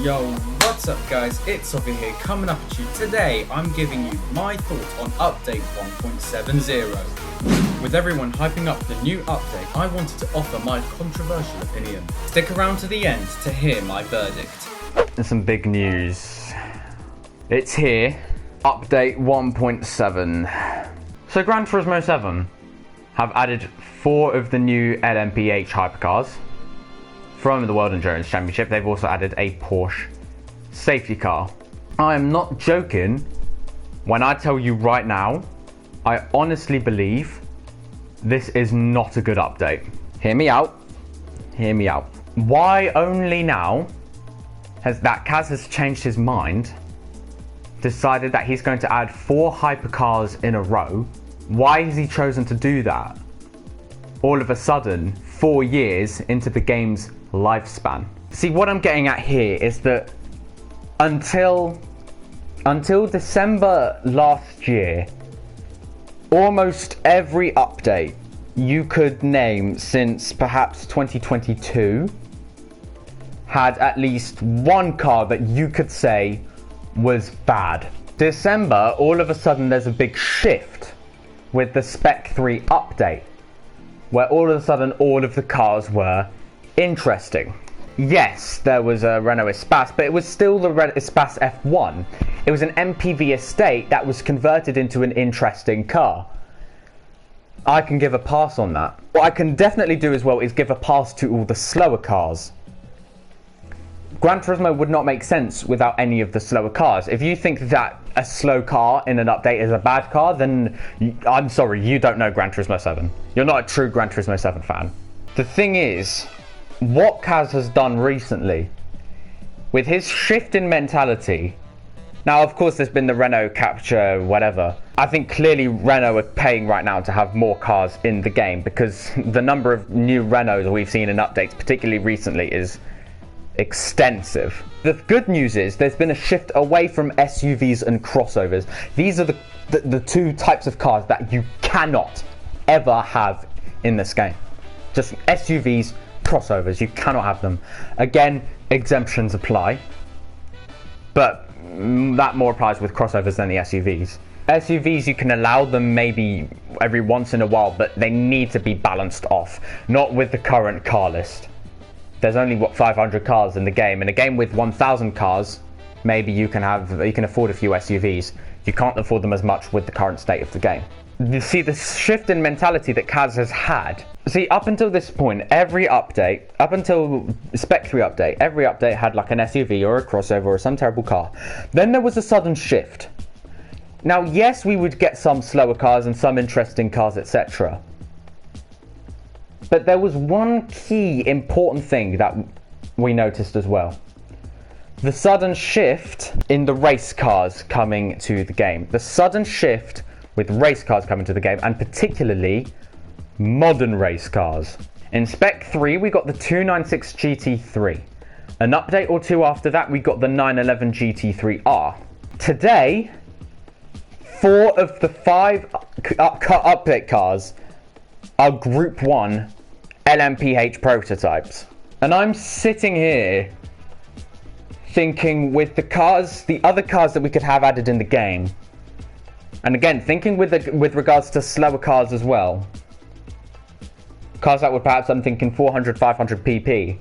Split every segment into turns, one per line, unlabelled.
Yo, what's up guys, it's Soffi here coming up at you. Today I'm giving you my thoughts on update 1.70. With everyone hyping up the new update, I wanted to offer my controversial opinion. Stick around to the end to hear my verdict.
There's some big news. It's here, update 1.7. So Gran Turismo 7 have added 4 of the new LMH hypercars from the World Endurance Championship. They've also added a Porsche safety car. I am not joking when I tell you right now, I honestly believe this is not a good update. Hear me out. Hear me out. Why only now has that Kaz has changed his mind, decided that he's going to add 4 hypercars in a row? Why has he chosen to do that all of a sudden 4 years into the game's lifespan? See, what I'm getting at here is that until December last year, almost every update you could name since perhaps 2022 had at least one car that you could say was bad. December, all of a sudden there's a big shift with the Spec 3 update, where all of a sudden all of the cars were interesting. Yes, there was a Renault Espace, but it was still the Renault Espace F1. It was an MPV estate that was converted into an interesting car. I can give a pass on that. What I can definitely do as well is give a pass to all the slower cars. Gran Turismo would not make sense without any of the slower cars. If you think that a slow car in an update is a bad car, then I'm sorry, you don't know Gran Turismo 7. You're not a true Gran Turismo 7 fan. The thing is, what Kaz has done recently, with his shift in mentality, now of course there's been the Renault capture, whatever. I think clearly Renault are paying right now to have more cars in the game, because the number of new Renaults we've seen in updates, particularly recently, is extensive. The good news is there's been a shift away from SUVs and crossovers. These are the two types of cars that you cannot ever have in this game. Just SUVs, crossovers, you cannot have them. Again, exemptions apply, but that more applies with crossovers than the SUVs. SUVs, you can allow them maybe every once in a while, but they need to be balanced off, not with the current car list. There's only, what, 500 cars in the game. In a game with 1,000 cars, maybe you can afford a few SUVs. You can't afford them as much with the current state of the game. You see, the shift in mentality that Kaz has had. See, up until this point, every update, up until Spec 3 update, every update had like an SUV or a crossover or some terrible car. Then there was a sudden shift. Now, yes, we would get some slower cars and some interesting cars, etc. But there was one key important thing that we noticed as well. The sudden shift in the race cars coming to the game. The sudden shift with race cars coming to the game, and particularly modern race cars. In Spec 3, we got the 296 GT3. An update or two after that, we got the 911 GT3R. Today, 4 of the 5 update cars are Group 1 LMH prototypes. And I'm sitting here thinking, with the cars, the other cars that we could have added in the game, and again thinking with regards to slower cars as well, cars that would perhaps, I'm thinking 400, 500 pp.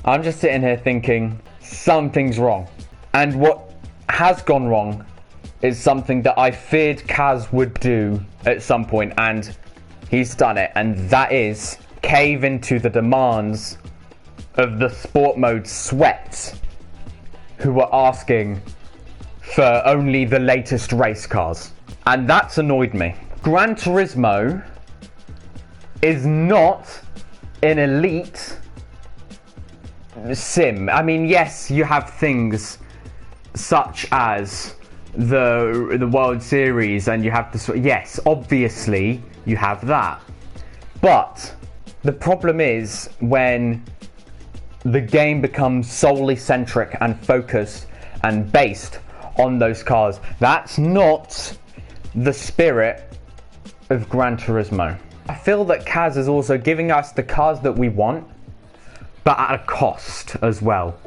I'm just sitting here thinking something's wrong. And what has gone wrong is something that I feared Kaz would do at some point, and he's done it, and that is cave into the demands of the sport mode sweats, who were asking for only the latest race cars. And that's annoyed me. Gran Turismo is not an elite sim. I mean, yes, you have things such as the World Series, and you have the, yes, obviously you have that. But the problem is when the game becomes solely centric and focused and based on those cars. That's not the spirit of Gran Turismo. I feel that Kaz is also giving us the cars that we want, but at a cost as well.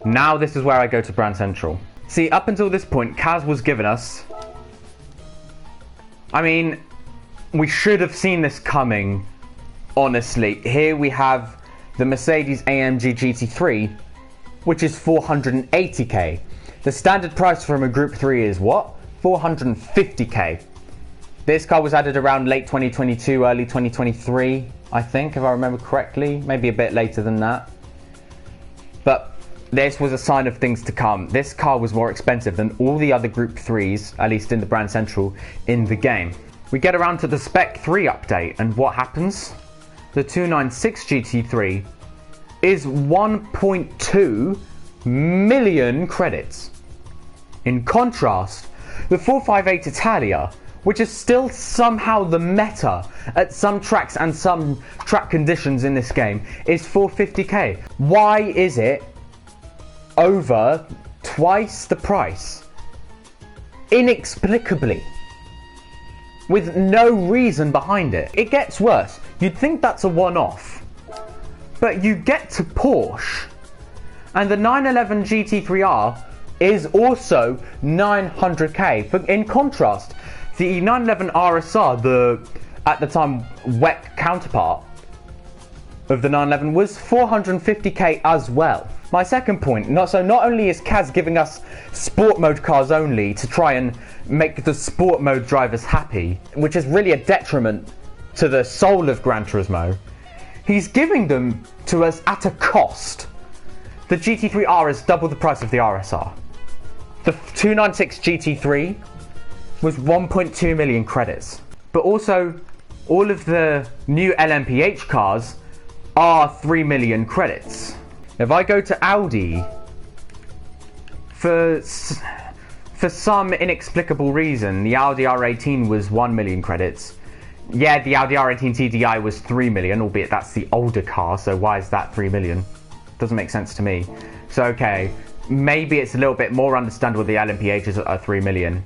Now this is where I go to Brand Central. See, up until this point, Kaz was giving us... I mean, we should have seen this coming, honestly. Here we have the Mercedes AMG GT3, which is 480k. The standard price from a Group 3 is what? 450k. This car was added around late 2022, early 2023, I think, if I remember correctly. Maybe a bit later than that. But this was a sign of things to come. This car was more expensive than all the other Group 3s, at least in the Brand Central, in the game. We get around to the Spec 3 update, and what happens? The 296 GT3 is 1.2 million credits. In contrast, the 458 Italia, which is still somehow the meta at some tracks and some track conditions in this game, is 450k. Why is it over twice the price? Inexplicably. With no reason behind it. It gets worse. You'd think that's a one-off. But you get to Porsche, and the 911 GT3R is also 900k. But in contrast, the 911 RSR, the at the time WEC counterpart of the 911, was 450k as well. My second point, not only is Kaz giving us sport mode cars only to try and make the sport mode drivers happy, which is really a detriment to the soul of Gran Turismo, he's giving them to us at a cost. The GT3R is double the price of the RSR. The 296 GT3 was 1.2 million credits. But also, all of the new LMPH cars are 3 million credits. If I go to Audi, for some inexplicable reason, the Audi R18 was 1 million credits. Yeah, the Audi R18 TDI was 3 million, albeit that's the older car, so why is that 3 million? Doesn't make sense to me. So, okay, maybe it's a little bit more understandable the LMPHs are 3 million,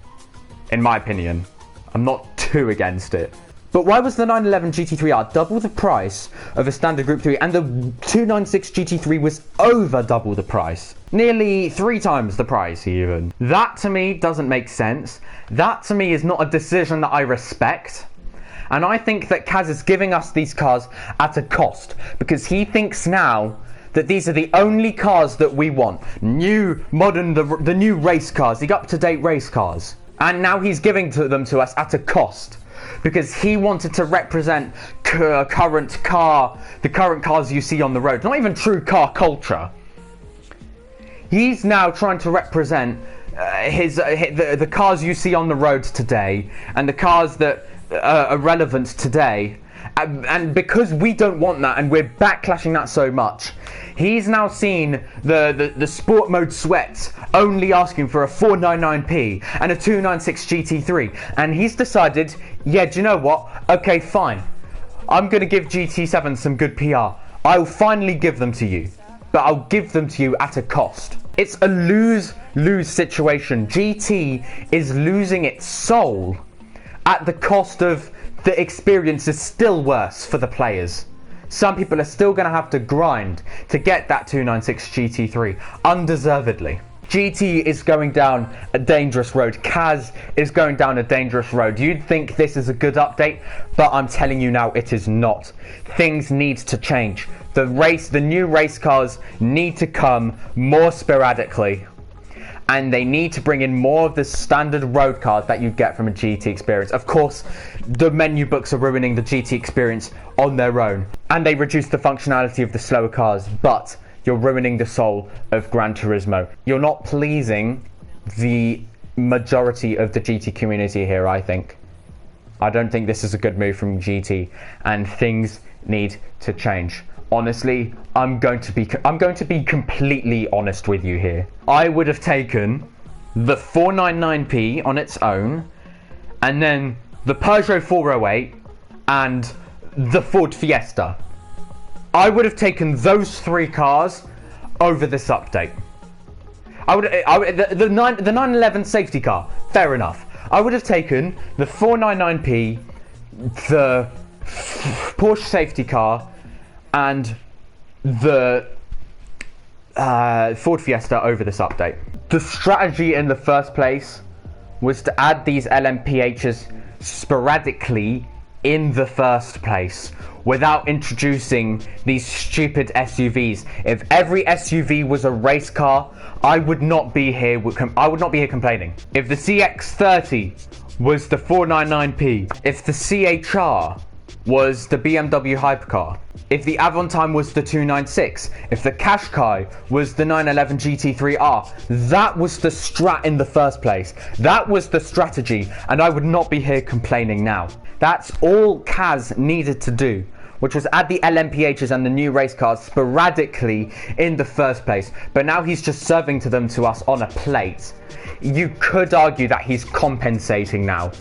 in my opinion. I'm not too against it. But why was the 911 GT3R double the price of a standard Group 3 and the 296 GT3 was over double the price? Nearly 3 times the price even. That to me doesn't make sense. That to me is not a decision that I respect. And I think that Kaz is giving us these cars at a cost because he thinks now that these are the only cars that we want. New, modern, the new race cars, the up-to-date race cars. And now he's giving them to us at a cost. Because he wanted to represent the current cars you see on the road. Not even true car culture. He's now trying to represent the cars you see on the road today and the cars that are relevant today. And because we don't want that and we're backlashing that so much, he's now seen the sport mode sweats only asking for a 499p and a 296 GT3, and he's decided, yeah, do you know what? Okay, fine. I'm going to give GT7 some good PR. I'll finally give them to you, but I'll give them to you at a cost. It's a lose-lose situation. GT is losing its soul at the cost of the experience is still worse for the players. Some people are still going to have to grind to get that 296 GT3, undeservedly. GT is going down a dangerous road. Kaz is going down a dangerous road. You'd think this is a good update, but I'm telling you now, it is not. Things need to change. The new race cars need to come more sporadically. And they need to bring in more of the standard road cars that you get from a GT experience. Of course, the menu books are ruining the GT experience on their own. And they reduce the functionality of the slower cars, but you're ruining the soul of Gran Turismo. You're not pleasing the majority of the GT community here, I think. I don't think this is a good move from GT, and things need to change. Honestly, I'm going to be completely honest with you here. I would have taken the 499p on its own, and then the Peugeot 408 and the Ford Fiesta. I would have taken those 3 cars over this update. The 911 safety car, fair enough. I would have taken the 499p, the Porsche safety car, and the Ford Fiesta over this update. The strategy in the first place was to add these LMPHs sporadically in the first place without introducing these stupid SUVs. If every SUV was a race car, I would not be here complaining. If the CX-30 was the 499p, if the CHR was the BMW hypercar, if the Avantime was the 296, if the Qashqai was the 911 GT3R, that was the strat in the first place. That was the strategy, and I would not be here complaining now. That's all Kaz needed to do, which was add the LMPHs and the new race cars sporadically in the first place. But now he's just serving them to us on a plate. You could argue that he's compensating now.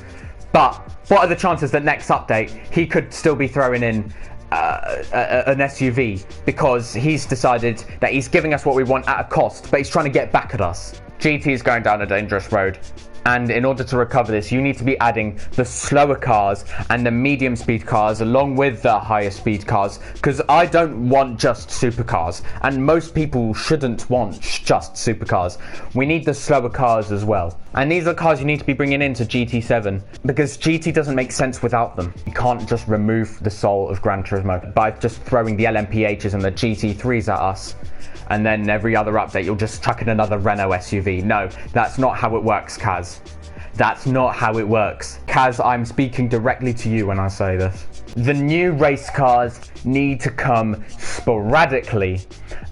But what are the chances that next update he could still be throwing in an SUV, because he's decided that he's giving us what we want at a cost, but he's trying to get back at us. GT is going down a dangerous road, and in order to recover this, you need to be adding the slower cars and the medium speed cars along with the higher speed cars, because I don't want just supercars, and most people shouldn't want just supercars. We need the slower cars as well, and these are cars you need to be bringing into GT7, because GT doesn't make sense without them. You can't just remove the soul of Gran Turismo by just throwing the LMPHs and the GT3s at us, and then every other update you'll just chuck in another Renault SUV. No, that's not how it works, Kaz. That's not how it works. Kaz, I'm speaking directly to you when I say this. The new race cars need to come sporadically,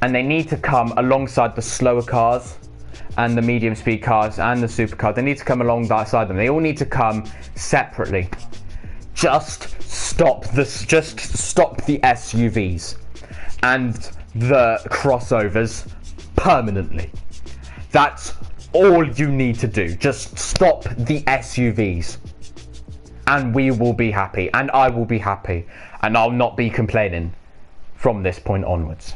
and they need to come alongside the slower cars and the medium speed cars and the supercars. They need to come alongside them. They all need to come separately. Just stop the SUVs and the crossovers permanently. That's all you need to do. Just stop the SUVs, and we will be happy, and I will be happy, and I'll not be complaining from this point onwards.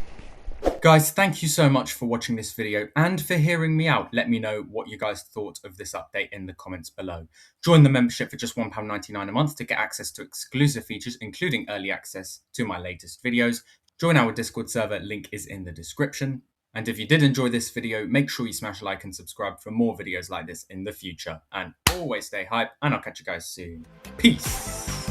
Guys, thank you so much for watching this video and for hearing me out. Let me know what you guys thought of this update in the comments below. Join the membership for just £1.99 a month to get access to exclusive features, including early access to my latest videos. Join our Discord server, link is in the description. And if you did enjoy this video, make sure you smash like and subscribe for more videos like this in the future. And always stay hype, and I'll catch you guys soon. Peace!